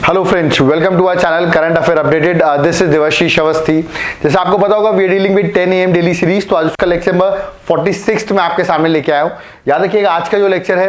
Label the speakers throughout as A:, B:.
A: Hello friends, welcome to our channel current affair updated. This is Devashish Awasthi. जैसे आपको पता होगा we are dealing with 10 AM daily series, तो आज उसका लेक्चर नंबर 46 में आपके सामने लेके आया हूं। याद रखिएगा आज का जो लेक्चर है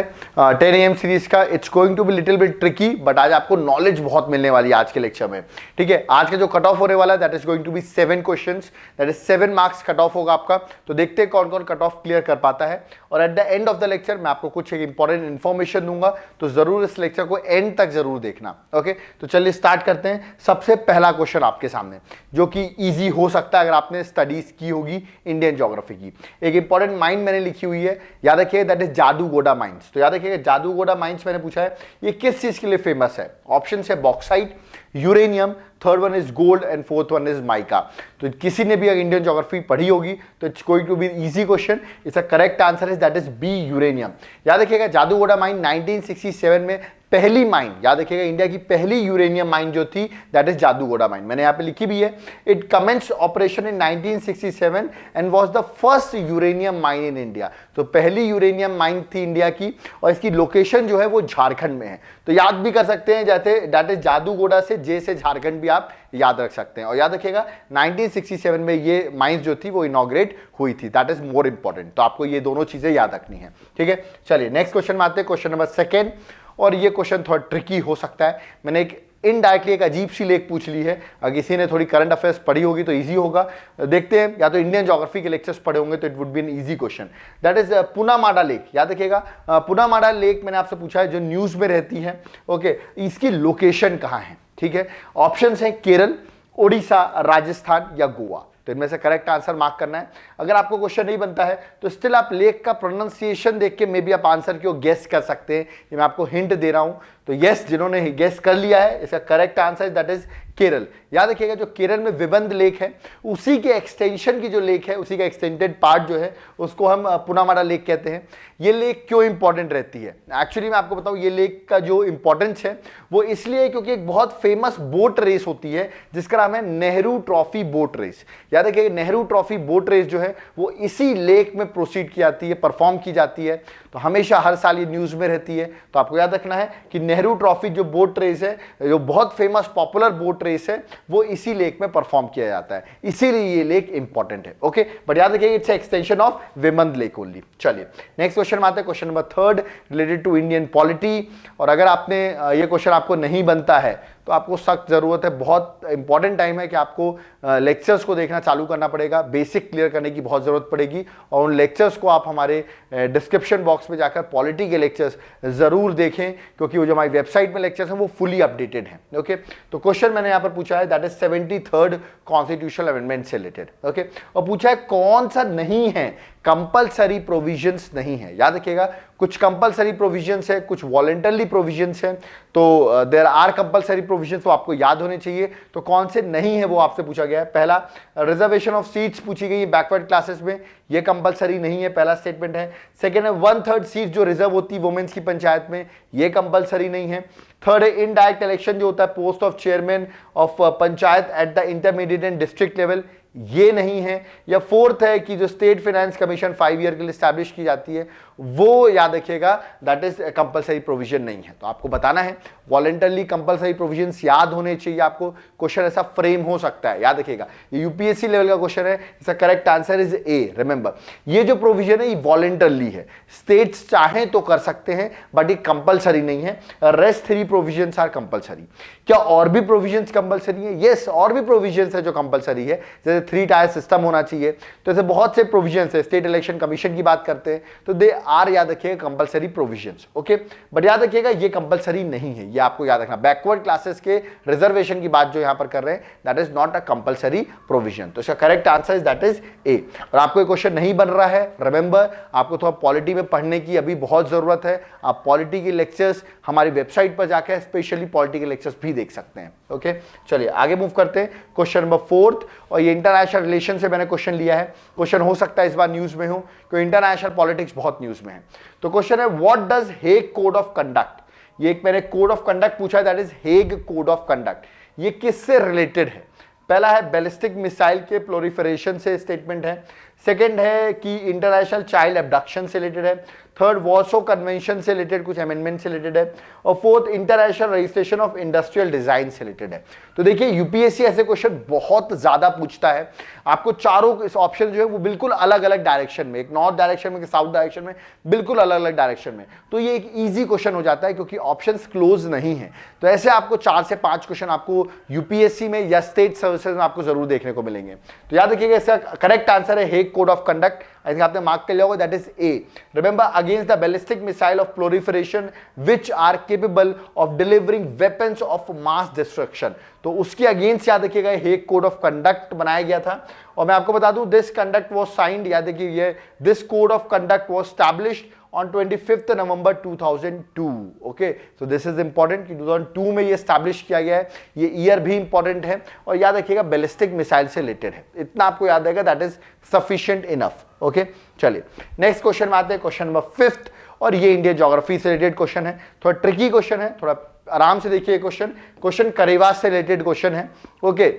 A: 10 AM सीरीज का, it's going to be little bit tricky, but आज आपको नॉलेज बहुत मिलने वाली है आज के लेक्चर में। ठीक है, आज का जो कट ऑफ होने वाला है that is going to be 7 questions, that is 7 marks cut off होगा आपका। तो देखते हैं कौन कौन कट ऑफ क्लियर कर पाता है, और at the end of the lecture मैं आपको कुछ एक इंपॉर्टेंट इन्फॉर्मेशन दूंगा, तो जरूर इस लेक्चर को एंड तक जरूर देखना। ओके, तो चलिए स्टार्ट करते हैं। सबसे पहला क्वेश्चन आपके सामने जो कि इजी हो सकता है अगर आपने स्टडीज की होगी इंडियन ज्योग्राफी की। एक इंपॉर्टेंट माइन मैंने लिखी हुई है, याद रखिए, दैट इज जादूगोड़ा माइंस। तो याद रखिएगा जादूगोड़ा माइंस मैंने पूछा है ये किस चीज के लिए फेमस है। ऑप्शन है bauxite, uranium, third one is gold and fourth one is mica. तो किसी ने भी अगर इंडियन ज्योग्राफी पढ़ी होगी तो it's going to be easy question. इसका correct answer is that is B, uranium. याद रखिएगा जादूगोड़ा माइन 1967 में पहली माइन, याद रखिएगा इंडिया की पहली यूरेनियम माइन जो थी दैट इज जादूगोड़ा माइन। मैंने यहां पे लिखी भी है, it commenced operation in 1967 and was the first uranium mine in India. तो पहली यूरेनियम माइन थी इंडिया की, और इसकी लोकेशन जो है वो झारखंड में है। तो याद भी कर सकते हैं जैसे दैट इज जादूगोड़ा से जे से झारखंड भी आप याद रख सकते हैं। और याद रखिएगा 1967 में ये माइंस जो थी वो इनॉग्रेट हुई थी, दैट इज मोर इंपॉर्टेंट। तो आपको ये दोनों चीजें याद रखनी है। ठीक है, चलिए नेक्स्ट क्वेश्चन में आते हैं, क्वेश्चन नंबर 2। और ये क्वेश्चन थोड़ा ट्रिकी हो सकता है। मैंने एक इनडायरेक्टली एक अजीब सी लेख पूछ ली है, अगर किसी ने थोड़ी करंट अफेयर्स पढ़ी होगी तो इजी होगा। देखते हैं, या तो इंडियन ज्योग्राफी के लेक्चर्स पढ़े होंगे तो it would be an easy question. That is Punnamada lake. याद रखिएगा पुनामाडा लेक मैंने आपसे पूछा है जो न्यूज में रहती है। ओके, इसकी लोकेशन कहाँ है। ठीक है, ऑप्शन है केरल, उड़ीसा, राजस्थान या गोवा। तो इनमें से करेक्ट आंसर मार्क करना है। अगर आपको क्वेश्चन नहीं बनता है तो स्टिल आप लेक का प्रोनाउंसिएशन देख के मे बी आप आंसर को गेस कर सकते हैं। ये मैं आपको हिंट दे रहा हूं। तो यस, जिन्होंने गेस कर लिया है इसका correct answer that is Kerala. याद रखिएगा जो केरल में विबंध लेक है उसी के एक्सटेंशन की जो लेक है, उसी का एक्सटेंडेड पार्ट जो है उसको हम पुनामाडा लेक कहते हैं। ये लेक क्यों इंपॉर्टेंट रहती है, एक्चुअली मैं आपको बताऊं ये लेक का जो इंपॉर्टेंस है वो इसलिए क्योंकि एक बहुत फेमस बोट रेस होती है जिसका नाम है नेहरू ट्रॉफी बोट रेस। याद रखिएगा नेहरू ट्रॉफी बोट रेस जो है वो इसी लेक में प्रोसीड की जाती है, परफॉर्म की जाती है। तो हमेशा हर साल ये न्यूज में रहती है। तो आपको याद रखना है कि नेहरू ट्रॉफी जो बोट रेस है, जो बहुत फेमस पॉपुलर बोट रेस है, वो इसी लेक में परफॉर्म किया जाता है, इसीलिए ये लेक इंपॉर्टेंट है। ओके, बट याद रखिए it's extension of Vembanad lake only. चलिए नेक्स्ट क्वेश्चन में आते हैं, question number 3 related to Indian polity. और अगर आपने ये क्वेश्चन आपको नहीं बनता है तो आपको सख्त जरूरत है, बहुत इंपॉर्टेंट टाइम है कि आपको लेक्चर्स को देखना चालू करना पड़ेगा, बेसिक क्लियर करने की बहुत जरूरत पड़ेगी। और उन लेक्चर्स को आप हमारे डिस्क्रिप्शन बॉक्स में जाकर पॉलिटी के लेक्चर्स जरूर देखें, क्योंकि वो जो हमारी वेबसाइट में लेक्चर्स हैं वो फुली अपडेटेड हैं। ओके, तो क्वेश्चन मैंने यहाँ पर पूछा है that is 73rd constitutional amendment से रिलेटेड। ओके, और पूछा है कौन सा नहीं है, कंपल्सरी प्रोविजंस नहीं है। याद रखिएगा कुछ कंपल्सरी प्रोविजंस है, कुछ वॉलंटरली प्रोविजंस है। तो देयर आर कंपल्सरी प्रोविजंस, तो आपको याद होने चाहिए। तो कौन से नहीं है वो आपसे पूछा गया है। पहला, रिजर्वेशन ऑफ सीट्स पूछी गई है बैकवर्ड क्लासेस में, ये कंपल्सरी नहीं है, पहला स्टेटमेंट है। सेकेंड है 1/3 सीट जो रिजर्व होती है वुमेन्स की पंचायत में, ये कंपल्सरी नहीं है। थर्ड है इनडायरेक्ट इलेक्शन जो होता है post of chairman of panchayat at the intermediate and district level, ये नहीं है। या फोर्थ है कि जो स्टेट फाइनेंस कमीशन 5 ईयर के लिए स्टैब्लिश की जाती है, वो याद रखिएगा दैट इज कंपल्सरी प्रोविजन नहीं है। तो आपको बताना है वॉलंटरली कंपल्सरी प्रोविजंस याद होने चाहिए आपको। क्वेश्चन ऐसा फ्रेम हो सकता है, याद रखिएगा ये यूपीएससी लेवल का क्वेश्चन है, इसका correct answer is A. Remember ये जो प्रोविजन है ये वॉलंटरली है, स्टेट्स चाहें तो कर सकते हैं बट ये कंपल्सरी नहीं है। Rest 3 provisions are compulsory. क्या और भी प्रोविजंस कंपल्सरी है? यस, और भी प्रोविजंस है जो कंपल्सरी है, जैसे 3 टायर सिस्टम होना चाहिए। तो ऐसे बहुत से प्रोविजंस है, स्टेट इलेक्शन कमीशन की बात करते हैं तो दे आर, याद रखिएगा, कंपल्सरी प्रोविजंस। ओके, बट याद रखिएगा ये कंपल्सरी नहीं है, ये आपको याद रखना। बैकवर्ड क्लासेस के रिजर्वेशन की बात जो यहां पर कर रहे हैं that is not a compulsory provision. तो इसका correct answer is that is ए। और आपको ये क्वेश्चन नहीं बन रहा है, रिमेंबर आपको थोड़ा पॉलिटी में पढ़ने की अभी बहुत जरूरत है। आप पॉलिटी के लेक्चर्स हमारी वेबसाइट पर जाकर स्पेशली पॉलिटी के लेक्चर्स भी देख सकते हैं। ओके, चलिए आगे मूव करते हैं, क्वेश्चन नंबर 4। और ये इंटरनेशनल रिलेशन से मैंने क्वेश्चन लिया है। क्वेश्चन हो सकता है इस बार न्यूज में हो, क्योंकि इंटरनेशनल पॉलिटिक्स बहुत न्यूज में है। तो क्वेश्चन है what does Hague code of conduct. ये एक मैंने कोड ऑफ कंडक्ट पूछा है, that is Hague code of conduct. ये किससे रिलेटेड है? पहला है बैलिस्टिक मिसाइल के प्लोरिफरेशन से स्टेटमेंट है। सेकंड है कि इंटरनेशनल चाइल्ड एब्डक्शन से रिलेटेड है। थर्ड वॉर्सो कन्वेंशन से रिलेटेड कुछ अमेंडमेंट से रिलेटेड है, और fourth international registration of industrial design से रिलेटेड है। तो देखिए यूपीएससी ऐसे क्वेश्चन बहुत ज्यादा पूछता है, आपको चारों ऑप्शन जो है वो बिल्कुल अलग अलग डायरेक्शन में, एक नॉर्थ डायरेक्शन में, एक साउथ डायरेक्शन में, बिल्कुल अलग अलग डायरेक्शन में। तो ये एक इजी क्वेश्चन हो जाता है क्योंकि ऑप्शंस क्लोज नहीं है। तो ऐसे आपको 4 से 5 क्वेश्चन आपको यूपीएससी में या स्टेट सर्विसेज में आपको जरूर देखने को मिलेंगे। तो याद रखिएगा इसका करेक्ट आंसर है Hague code of conduct. I think आपने मार्क कर लिया होगा, that is A. Remember against the ballistic missile of proliferation which are capable of delivering weapons of mass destruction. तो उसके अगेंस्ट याद रखिएगा हेग कोड ऑफ कंडक्ट बनाया गया था। और मैं आपको बता दूं दिस कंडक्ट वाज साइंड, याद रखिए this code of conduct was established on 25th November 2002। Okay, so this is important कि 2002 में ये स्टैब्लिश किया गया है, ये ईयर भी इंपॉर्टेंट है। और याद रखिएगा बैलिस्टिक मिसाइल से रिलेटेड है, इतना आपको याद रहेगा, that is sufficient enough. Okay, चलिए नेक्स्ट क्वेश्चन में आते हैं, क्वेश्चन नंबर 5th, और ये इंडियन ज्योग्राफी से रिलेटेड क्वेश्चन है। थोड़ा ट्रिकी क्वेश्चन है, थोड़ा आराम से देखिए क्वेश्चन करेवास से रिलेटेड क्वेश्चन है। ओके,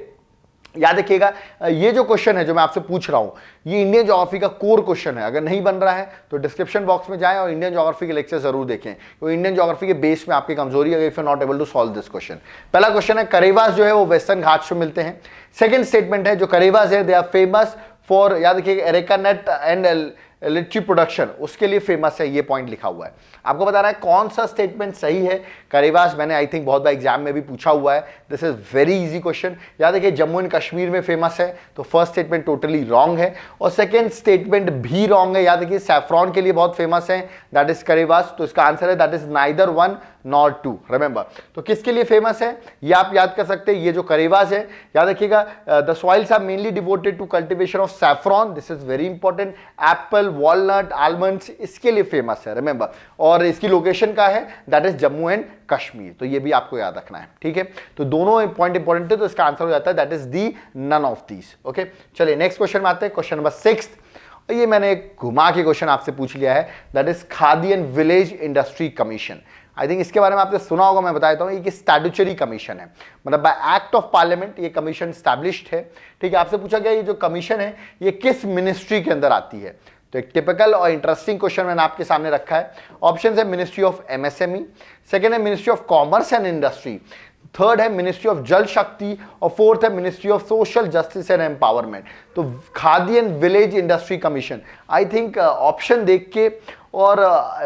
A: याद रखिएगा ये जो क्वेश्चन है जो मैं आपसे पूछ रहा हूं, ये इंडियन ज्योग्राफी का कोर क्वेश्चन है। अगर नहीं बन रहा है तो डिस्क्रिप्शन बॉक्स में जाएं और इंडियन ज्योग्राफी के लेक्चर जरूर देखें, क्योंकि इंडियन ज्योग्राफी के बेस में आपकी कमजोरी है if you not able to solve this question. पहला क्वेश्चन है करेवास जो है वो वेस्टर्न घाट्स में मिलते हैं। सेकंड स्टेटमेंट है जो करेवास है दे आर फेमस फॉर, याद रखिएगा, एरेका नट एंड लिची प्रोडक्शन, उसके लिए फेमस है, ये पॉइंट लिखा हुआ है। आपको बता रहा है कौन सा स्टेटमेंट सही है। करेवास मैंने आई थिंक बहुत बार एग्जाम में भी पूछा हुआ है, this is very easy question. याद रखिए जम्मू एंड कश्मीर में फेमस है, तो फर्स्ट स्टेटमेंट टोटली रॉन्ग है, और सेकंड स्टेटमेंट भी रॉन्ग है। याद रखिए सैफ्रॉन के लिए बहुत फेमस है, दैट इज करेवास, तो इसका आंसर है that is neither 1 not 2। Remember, तो किसके लिए फेमस है ये आप याद कर सकते हैं, ये जो करेवास है। याद रखिएगा the soils are mainly devoted to cultivation of saffron, this is very important. Apple, walnut, almonds इसके लिए फेमस है, रिमेंबर, और इसकी लोकेशन का है that is Jammu and Kashmir, तो ये भी आपको याद रखना है, ठीक है। तो दोनों पॉइंट इंपॉर्टेंट है, तो इसका आंसर हो जाता है that is the none of these. Okay, चलिए नेक्स्ट क्वेश्चन में आते हैं, क्वेश्चन नंबर 6। ये मैंने घुमा के क्वेश्चन आपसे पूछ लिया है, that is khadi and village industry commission. I think इसके बारे में आपने सुना होगा, मैं बताता हूं, ये स्टैट्यूटरी कमीशन है, मतलब बाय एक्ट ऑफ पार्लियामेंट ये कमीशन स्टैब्लिश्ड है, ठीक है। आपसे पूछा गया ये जो कमीशन है ये किस मिनिस्ट्री के अंदर आती है, तो एक टिपिकल और इंटरेस्टिंग क्वेश्चन मैंने आपके सामने रखा है। ऑप्शन है मिनिस्ट्री ऑफ एमएसएमई, सेकेंड है ministry of commerce and industry, third है मिनिस्ट्री ऑफ जल शक्ति, और फोर्थ है ministry of social justice and empowerment. तो Khadi and village industry commission, I think option देख के और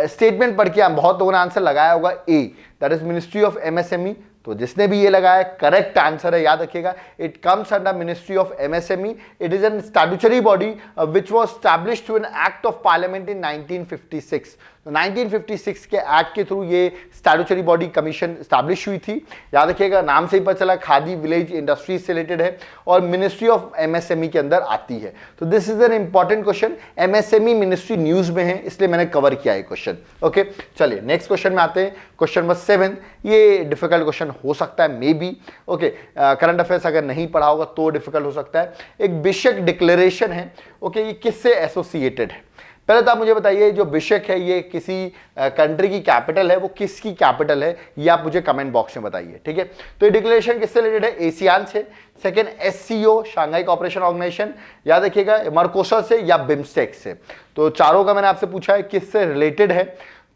A: स्टेटमेंट पढ़ के बहुत लोगों ने आंसर लगाया होगा A, that is ministry of MSME. तो जिसने भी ये लगाया करेक्ट आंसर है, याद रखिएगा it comes under ministry of MSME. It is an statutory body which was established through an act of parliament in 1956। तो 1956 के एक्ट के थ्रू ये स्टैट्यूटरी बॉडी कमीशन स्टैब्लिश हुई थी। याद रखिएगा नाम से ही पता चला खादी विलेज इंडस्ट्रीज से रिलेटेड है और मिनिस्ट्री ऑफ एमएसएमई के अंदर आती है। तो this is an important question, MSME ministry news में है इसलिए मैंने कवर किया है क्वेश्चन। ओके, चलिए नेक्स्ट क्वेश्चन में आते हैं, क्वेश्चन नंबर 7। ये डिफिकल्ट क्वेश्चन हो सकता है may be, okay, current affairs अगर नहीं पढ़ा होगा तो डिफिकल्ट हो सकता है। एक बिशप डिक्लेरेशन है, ओके, ये किससे एसोसिएटेड है? पहले तो आप मुझे बताइए जो बिशप है ये किसी कंट्री की कैपिटल है, वो किसकी कैपिटल है ये आप मुझे कमेंट बॉक्स में बताइए, ठीक है। तो ये डिक्लेरेशन किससे रिलेटेड है? एशियान से, second SCO Shanghai Cooperation Organisation, याद रखिएगा मर्कोसर से या बिम्स्टेक से। तो चारों का मैंने आपसे पूछा है किससे रिलेटेड है,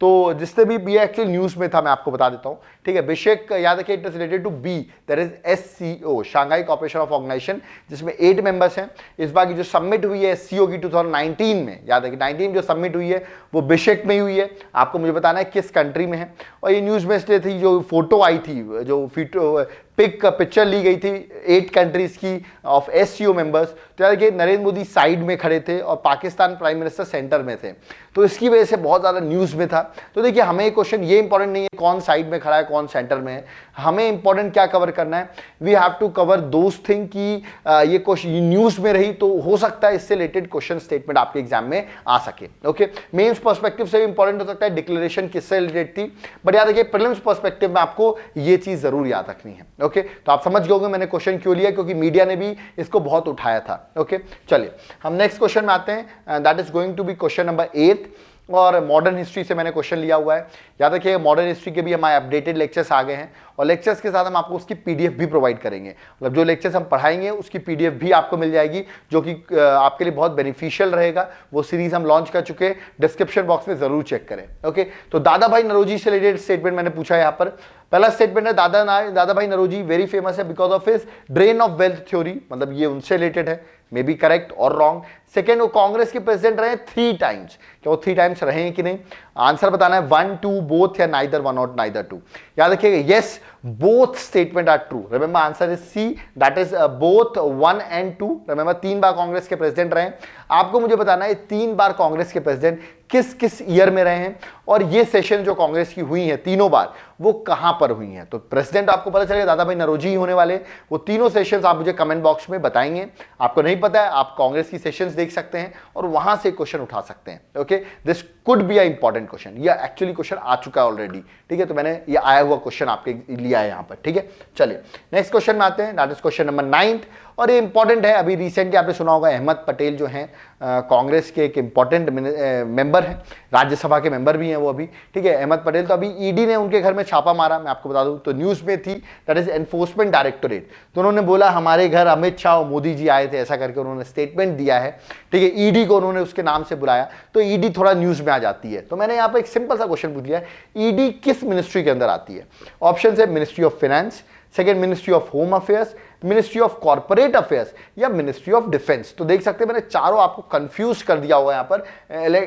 A: तो जिससे भी ये एक्चुअली न्यूज में था मैं आपको बता देता हूं, ठीक है। बिशेक याद रखिए it is related to B, that is SCO Shanghai Cooperation of Organisation, जिसमें 8 मेंबर्स हैं। इस बार की जो सबमिट हुई है एससीओ की 2019 में, याद रखिए 19 जो सबमिट हुई है वो बिशेक में ही हुई है। आपको मुझे बताना है किस कंट्री में है। और ये न्यूज में इसलिए थी जो फोटो आई थी, जो पिक्चर ली गई थी 8 कंट्रीज की ऑफ एससीओ मेंबर्स, तो याद रखिए नरेंद्र मोदी साइड में खड़े थे और पाकिस्तान प्राइम मिनिस्टर सेंटर में थे, तो इसकी वजह से बहुत ज्यादा न्यूज में था। तो देखिए हमें क्वेश्चन ये इंपॉर्टेंट नहीं है कौन साइड में खड़ा है कौन सेंटर में है, हमें इंपॉर्टेंट क्या कवर करना है, we have to cover those thing की ये क्वेश्चन न्यूज में रही तो हो सकता है इससे रिलेटेड क्वेश्चन स्टेटमेंट आपके एग्जाम में आ सके। ओके, मेंस पर्सपेक्टिव से भी इंपॉर्टेंट हो सकता है डिक्लेरेशन किससे रिलेटेड थी, बट याद रखिए प्रीलिम्स पर्सपेक्टिव में आपको ये चीज जरूर याद रखनी है। ओके, तो आप समझ गए होंगे मैंने क्वेश्चन क्यों लिया, क्योंकि मीडिया ने भी इसको बहुत उठाया था। ओके, चलिए हम नेक्स्ट क्वेश्चन में आते हैं, that is going to be question number 8 और मॉडर्न हिस्ट्री से मैंने क्वेश्चन लिया हुआ है। याद रखिए मॉडर्न हिस्ट्री के भी हमारे अपडेटेड लेक्चर्स आ गए हैं और लेक्चर्स के साथ हम आपको उसकी पीडीएफ भी प्रोवाइड करेंगे। मतलब जो लेक्चर्स हम पढ़ाएंगे उसकी पीडीएफ भी आपको मिल जाएगी, जो कि आपके लिए बहुत बेनिफिशियल रहेगा। वो सीरीज हम लॉन्च कर चुके हैं, डिस्क्रिप्शन बॉक्स में जरूर चेक करें। ओके, तो दादा भाई नरोजी से रिलेटेड स्टेटमेंट मैंने पूछा है यहाँ पर। पहला स्टेटमेंट है, दादा भाई नरोजी वेरी फेमस है because of his drain of wealth theory, मतलब ये उनसे रिलेटेड है, मे बी करेक्ट और रॉन्ग। सेकेंड, वो कांग्रेस के प्रेसिडेंट रहे 3 टाइम्स, क्या वो 3 टाइम्स रहे हैं कि नहीं? आंसर बताना है 1, 2 बोथ या नाइदर 1 और नाइदर 2। याद रखिएगा, yes both statement are true. Remember answer is C, that is both 1 and 2। Remember 3 बार कांग्रेस के प्रेसिडेंट रहे। आपको मुझे बताना है 3 बार कांग्रेस के प्रेसिडेंट किस किस ईयर में रहे हैं, और ये सेशन जो कांग्रेस की हुई है तीनों बार, वो कहां पर हुई हैं। तो प्रेसिडेंट आपको पता चलेगा दादा भाई नरोजी ही होने वाले। वो तीनों सेशंस आप मुझे कमेंट बॉक्स में बताएंगे। आपको नहीं पता है, आप कांग्रेस की सेशंस देख सकते हैं और वहां से क्वेश्चन उठा सकते हैं। Okay, this could be a important question. ये एक्चुअली क्वेश्चन आ चुका है ऑलरेडी, ठीक है, तो मैंने ये आया हुआ क्वेश्चन आपके लिया है यहां पर, ठीक है। चलिए नेक्स्ट क्वेश्चन में आते हैं, दैट इज क्वेश्चन नंबर 9, और ये इंपॉर्टेंट है। अभी रिसेंटली आपने सुना होगा अहमद पटेल जो हैं कांग्रेस के एक इंपॉर्टेंट मेंबर हैं, राज्यसभा के मेंबर भी हैं वो अभी, ठीक है। अहमद पटेल तो अभी ईडी ने उनके घर में छापा मारा, मैं आपको बता दूं, तो न्यूज में थी, दैट इज एनफोर्समेंट डायरेक्टोरेट। तो उन्होंने बोला हमारे घर अमित शाह और मोदी जी आए थे, ऐसा करके उन्होंने स्टेटमेंट दिया है, ठीक है। ईडी को उन्होंने उसके नाम से बुलाया, तो ईडी थोड़ा न्यूज में आ जाती है। तो मैंने यहाँ पर एक सिंपल सा क्वेश्चन पूछ लिया, ईडी किस मिनिस्ट्री के अंदर आती है? ऑप्शन है ministry of finance, second ministry of home affairs, ministry of corporate affairs या मिनिस्ट्री ऑफ डिफेंस। तो देख सकते हैं मैंने चारों आपको कंफ्यूज कर दिया होगा यहाँ पर।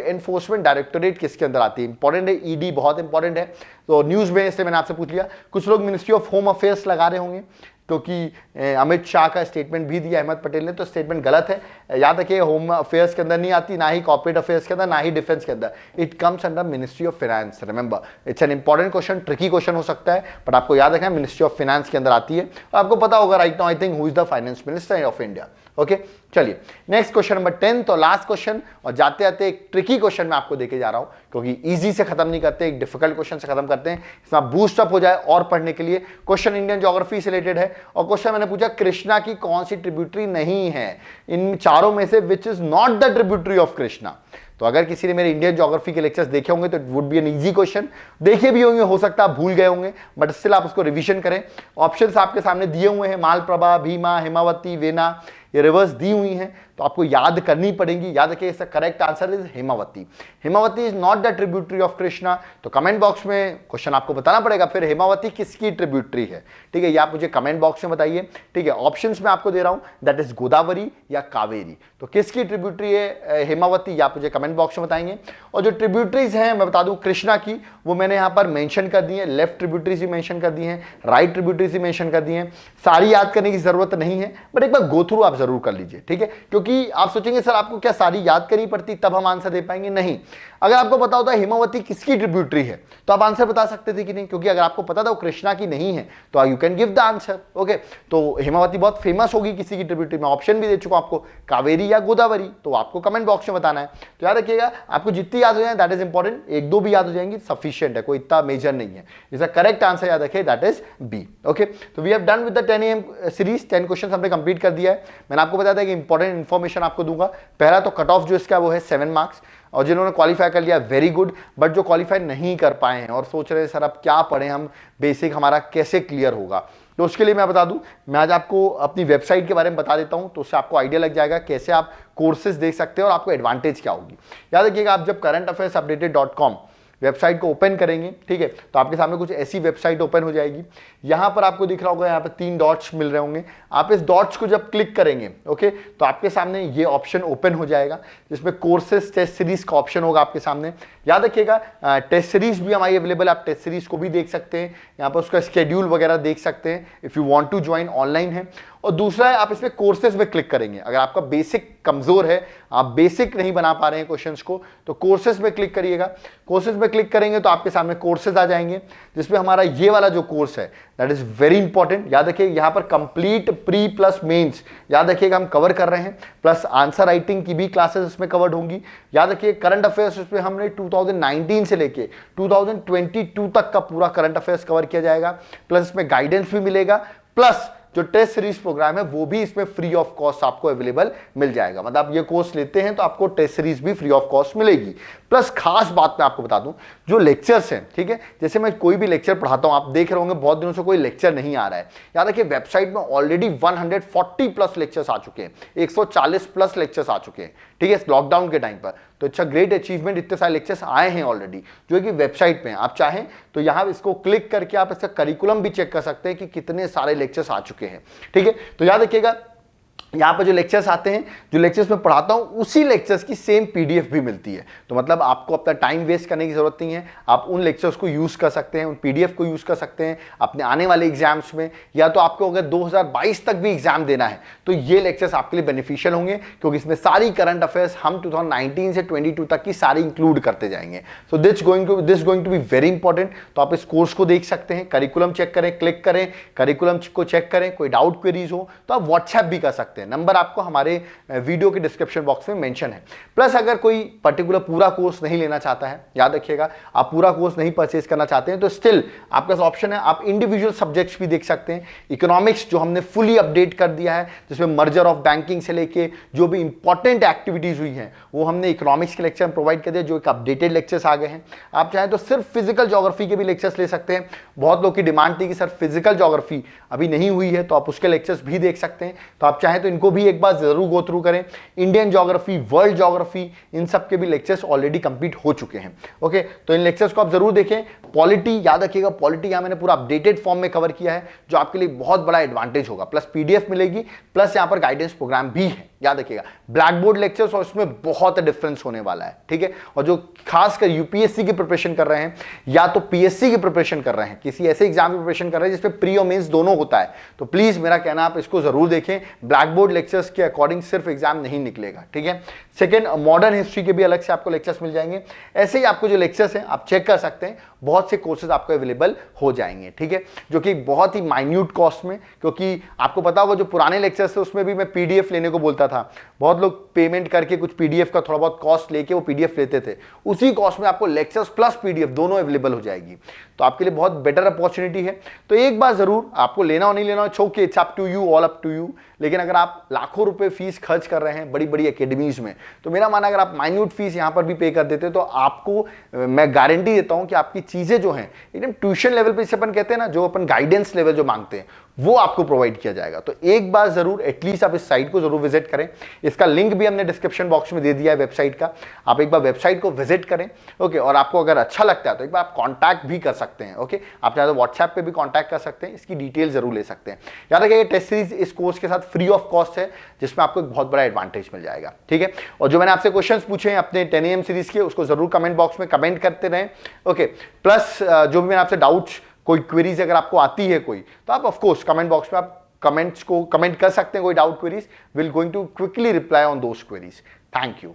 A: एनफोर्समेंट डायरेक्टोरेट किसके अंदर आती है? इंपॉर्टेंट है, ईडी बहुत इंपॉर्टेंट है। तो न्यूज में से मैंने आपसे पूछ लिया। कुछ लोग मिनिस्ट्री ऑफ होम अफेयर्स लगा रहे होंगे, क्योंकि अमित शाह का स्टेटमेंट भी दिया अहमद पटेल ने, तो स्टेटमेंट गलत है। याद रखिए, होम अफेयर्स के अंदर नहीं आती, ना ही कॉर्पोरेट अफेयर्स के अंदर, ना ही डिफेंस के अंदर। It comes under ministry of finance. Remember, it's an important question, tricky question हो सकता है, बट आपको याद रखना है मिनिस्ट्री ऑफ फाइनेंस के अंदर आती है। और आपको पता होगा right now I think who is the finance minister of India. Okay, चलिए नेक्स्ट क्वेश्चन नंबर 10, तो लास्ट क्वेश्चन, और जाते जाते एक ट्रिकी क्वेश्चन मैं आपको देके जा रहा हूं, क्योंकि इजी से खत्म नहीं करते, एक डिफिकल्ट क्वेश्चन से खत्म करते हैं, इसमें बूस्टअप हो जाए और पढ़ने के लिए। क्वेश्चन इंडियन ज्योग्राफी से रिलेटेड है, और क्वेश्चन मैंने पूछा कृष्णा की कौन सी ट्रिब्यूटरी नहीं है इन चारों में से, which is not the tributary of Krishna. तो अगर किसी ने मेरे इंडियन ज्योग्राफी के लेक्चर्स देखे होंगे तो it would be an easy question. देखे भी होंगे, हो सकता है भूल गए होंगे, बट स्टिल आप उसको रिवीजन करें। ऑप्शंस आपके सामने दिए हुए हैं, मालप्रभा, भीमा, हेमावती, वेना, ये रिवर्स दी हुई हैं, तो आपको याद करनी पड़ेंगी। याद रखिए, इसका correct answer is Hemavati. Hemavati is not the tributary of Krishna. तो कमेंट बॉक्स में क्वेश्चन आपको बताना पड़ेगा, फिर हेमावती किसकी ट्रिब्यूटरी है, ठीक है, ये आप मुझे कमेंट बॉक्स में बताइए, ठीक है। ऑप्शंस में आपको दे रहा हूं, दैट इज गोदावरी या कावेरी। तो किसकी ट्रिब्यूटरी है हेमावती, या आप मुझे कमेंट बॉक्स में बताएंगे। और जो ट्रिब्यूटरीज हैं मैं बता दूं कृष्णा की, वो मैंने यहां पर मेंशन कर दी है। लेफ्ट ट्रिब्यूटरीज भी मेंशन कर दी हैं, राइट ट्रिब्यूटरीज भी मेंशन कर दी हैं। सारी याद करने की जरूरत नहीं है, बट एक बार गो थ्रू आप जरूर कर लीजिए, ठीक है। क्योंकि आप सोचेंगे सर आपको क्या सारी याद करनी पड़ती तब हम आंसर दे पाएंगे? नहीं, अगर आपको पता होता है हेमावती किसकी ट्रिब्यूटरी है तो आप आंसर बता सकते थे कि नहीं, क्योंकि अगर आपको पता था वो कृष्णा की नहीं है तो you can give the answer. Okay, तो हेमावती बहुत फेमस होगी किसी की ट्रिब्यूटरी में, ऑप्शन भी दे चुका आपको, कावेरी या गोदावरी, तो आपको कमेंट बॉक्स में बताना है। तो याद रखिएगा, आपको जितनी याद हो जाए दैट इज इंपॉर्टेंट, 1-2 भी याद हो जाएंगी सफिशिएंट है, कोई इतना मेजर नहीं है। इसका करेक्ट आंसर याद रखिए, दैट इज बी। ओके, तो we have done with the 10 AM series, 10 question हमने कंप्लीट कर दिया है। मैंने आपको बताया था कि इंपॉर्टेंट इन्फॉर्मेशन आपको दूंगा। पहला तो कट ऑफ जो इसका वो है 7 मार्क्स, और जिन्होंने क्वालिफाई कर लिया वेरी गुड, बट जो क्वालिफाई नहीं कर पाए हैं और सोच रहे हैं सर अब क्या पढ़ें हम, बेसिक हमारा कैसे क्लियर होगा, तो उसके लिए मैं बता दूं, मैं आज आपको अपनी वेबसाइट के बारे में बता देता हूं, तो उससे आपको आइडिया लग जाएगा कैसे आप कोर्सेज देख सकते हैं और आपको एडवांटेज क्या होगी। याद रखिएगा, आप जब currentaffairsupdated.com वेबसाइट को ओपन करेंगे, ठीक है, तो आपके सामने कुछ ऐसी वेबसाइट ओपन हो जाएगी। यहां पर आपको दिख रहा होगा, यहां पर 3 डॉट्स मिल रहे होंगे। आप इस डॉट्स को जब क्लिक करेंगे, ओके, तो आपके सामने ये ऑप्शन ओपन हो जाएगा जिसमें कोर्सेज टेस्ट सीरीज का ऑप्शन होगा आपके सामने। याद रखिएगा, टेस्ट सीरीज भी हमारी अवेलेबल है, आप टेस्ट सीरीज को भी देख सकते हैं, यहाँ पर उसका शेड्यूल वगैरह देख सकते हैं if you want to join, online है। और दूसरा है, आप इसमें कोर्सेज में क्लिक करेंगे, अगर आपका बेसिक कमजोर है, आप बेसिक नहीं बना पा रहे हैं क्वेश्चंस को, तो कोर्सेज में क्लिक करिएगा। कोर्सेज में क्लिक करेंगे तो आपके सामने कोर्सेज आ जाएंगे, जिसमें हमारा ये वाला जो कोर्स है दैट इज वेरी इंपॉर्टेंट। याद रखिए, यहाँ पर कंप्लीट प्री प्लस मेंस, याद रखिएगा हम कवर कर रहे हैं, प्लस आंसर राइटिंग की भी क्लासेस इसमें कवर्ड होंगी। याद रखिए, करंट अफेयर्स इसमें हमने 2019 से लेके 2022 तक का पूरा करंट अफेयर्स कवर किया जाएगा, प्लस इसमें गाइडेंस भी मिलेगा, प्लस जो टेस्ट सीरीज प्रोग्राम है वो भी इसमें फ्री ऑफ कॉस्ट आपको अवेलेबल मिल जाएगा। मतलब आप ये कोर्स लेते हैं तो आपको टेस्ट सीरीज भी फ्री ऑफ कॉस्ट मिलेगी। प्लस खास बात मैं आपको बता दूं, जो लेक्चर्स हैं, ठीक है, जैसे मैं कोई भी लेक्चर पढ़ाता हूं, आप देख रहे होंगे बहुत दिनों से कोई लेक्चर नहीं आ रहा है। याद रखिए वेबसाइट में ऑलरेडी 140 प्लस लेक्चर्स आ चुके हैं, 140 प्लस लेक्चर्स आ चुके हैं, ठीक है, लॉकडाउन के टाइम पर। तो अच्छा ग्रेट अचीवमेंट, इतने सारे लेक्चर्स आए हैं ऑलरेडी जो कि वेबसाइट पे आप चाहें तो यहां इसको क्लिक करके आप इसका करिकुलम भी चेक कर सकते हैं कि कितने सारे लेक्चर्स आ चुके हैं, ठीक है। तो याद रखिएगा यहाँ पर जो लेक्चर्स आते हैं, जो लेक्चर्स मैं पढ़ाता हूँ, उसी लेक्चर्स की सेम पीडीएफ भी मिलती है। तो मतलब आपको अपना टाइम वेस्ट करने की जरूरत नहीं है, आप उन लेक्चर्स को यूज कर सकते हैं, उन पीडीएफ को यूज कर सकते हैं अपने आने वाले एग्जाम्स में, या तो आपको अगर 2022 तक भी एग्जाम देना है तो ये लेक्चर्स आपके लिए बेनिफिशियल होंगे, क्योंकि इसमें सारी करंट अफेयर्स हम 2019 से 22 तक की सारी इंक्लूड करते जाएंगे। So this going to be very important. तो आप इस कोर्स को देख सकते हैं, करिकुलम चेक करें, क्लिक करें, करिकुलम को चेक करें, कोई डाउट क्वेरीज हो तो आप व्हाट्सएप भी कर सकते हैं। नंबर आपको हमारे वीडियो के डिस्क्रिप्शन बॉक्स में मेंशन है। प्लस अगर कोई पर्टिकुलर पूरा कोर्स नहीं लेना चाहता है, याद रखिएगा आप पूरा कोर्स नहीं परचेज करना चाहते हैं, तो स्टिल आपके पास ऑप्शन है, आप इंडिविजुअल सब्जेक्ट्स भी देख सकते हैं। इकोनॉमिक्स जो हमने फुली अपडेट कर दिया है, जिसमें मर्जर ऑफ बैंकिंग से लेके जो भी इंपॉर्टेंट एक्टिविटीज हुई हैं वो हमने इकोनॉमिक्स के लेक्चर में प्रोवाइड कर दिया, जो एक अपडेटेड लेक्चर्स आ गए हैं। आप चाहें तो सिर्फ फिजिकल ज्योग्राफी के भी लेक्चर्स ले सकते हैं। बहुत लोग की डिमांड थी कि सर फिजिकल ज्योग्राफी अभी नहीं हुई है, तो आप उसके लेक्चर्स भी देख सकते हैं। तो आप चाहें तो इनको भी एक बार जरूर गो थ्रू करें। इंडियन ज्योग्राफी, वर्ल्ड ज्योग्राफी, इन सब के भी लेक्चर्स ऑलरेडी कंप्लीट हो चुके हैं। ओके, तो इन लेक्चर्स को आप जरूर देखें। पॉलिटी, याद रखिएगा पॉलिटी यहां मैंने पूरा अपडेटेड फॉर्म में कवर किया है, जो आपके लिए बहुत बड़ा एडवांटेज होगा। प्लस पीडीएफ मिलेगी, प्लस यहां पर गाइडेंस प्रोग्राम भी है। याद रखिएगा ब्लैक बोर्ड लेक्चर्स, और उसमें बहुत डिफरेंस होने वाला है, ठीक है। और जो खासकर यूपीएससी की प्रिपरेशन कर रहे हैं या तो पीएससी की प्रिपरेशन कर रहे हैं, किसी ऐसे एग्जाम की प्रिपरेशन कर रहे हैं जिसमें प्री और मेंस दोनों होता है, तो प्लीज मेरा कहना आप इसको जरूर देखें। ब्लैक बोर्ड लेक्चर्स के अकॉर्डिंग सिर्फ एग्जाम नहीं निकलेगा, ठीक है। सेकंड, मॉडर्न हिस्ट्री के भी अलग से आपको लेक्चर्स मिल जाएंगे। ऐसे ही आपको जो लेक्चर्स हैं आप चेक कर सकते हैं, बहुत से कोर्सेज आपको अवेलेबल हो जाएंगे, ठीक है, जो कि बहुत ही माइन्यूट कॉस्ट में, क्योंकि आपको पता होगा जो पुराने लेक्चर्स थे उसमें भी मैं पीडीएफ लेने को बोलता था, बहुत लोग पेमेंट करके कुछ पीडीएफ का थोड़ा बहुत कॉस्ट लेके वो पीडीएफ लेते थे। उसी कॉस्ट में आपको लेक्चर्स प्लस पीडीएफ दोनों अवेलेबल हो जाएगी, तो आपके लिए बहुत बेटर अपॉर्चुनिटी है। तो एक बार जरूर, आपको लेना हो नहीं लेना हो, छोके it's up to you, all up to you. लेकिन अगर आप लाखों रुपए फीस खर्च कर रहे हैं बड़ी बड़ी एकेडमीज में, तो मेरा मानना अगर आप माइन्यूट फीस यहां पर भी पे कर देते तो आपको मैं गारंटी देता हूं कि आपकी चीजें जो हैं एकदम ट्यूशन लेवल पे, जिसे अपन कहते हैं ना, जो अपन गाइडेंस लेवल जो मांगते हैं, वो आपको प्रोवाइड किया जाएगा। तो एक बार जरूर एटलीस्ट आप इस साइट को जरूर विजिट करें। इसका लिंक भी हमने डिस्क्रिप्शन बॉक्स में दे दिया है वेबसाइट का, आप एक बार वेबसाइट को विजिट करें। ओके, और आपको अगर अच्छा लगता है तो एक बार आप कॉन्टैक्ट भी कर सकते हैं। ओके, आप चाहे तो व्हाट्सएप पे भी कॉन्टैक्ट कर सकते हैं, इसकी डिटेल जरूर ले सकते हैं। याद रखिए टेस्ट सीरीज इस कोर्स के साथ फ्री ऑफ कॉस्ट है, जिसमें आपको एक बहुत बड़ा एडवांटेज मिल जाएगा, ठीक है। और जो मैंने आपसे क्वेश्चंस पूछे हैं अपने 10 AM सीरीज के, उसको जरूर कमेंट बॉक्स में कमेंट करते रहें। ओके, प्लस जो भी मैंने आपसे डाउट्स, कोई क्वेरीज अगर आपको आती है कोई, तो आप ऑफकोर्स कमेंट बॉक्स में आप कमेंट्स को कमेंट कर सकते हैं। कोई doubt queries, will going to quickly reply on those queries. Thank you.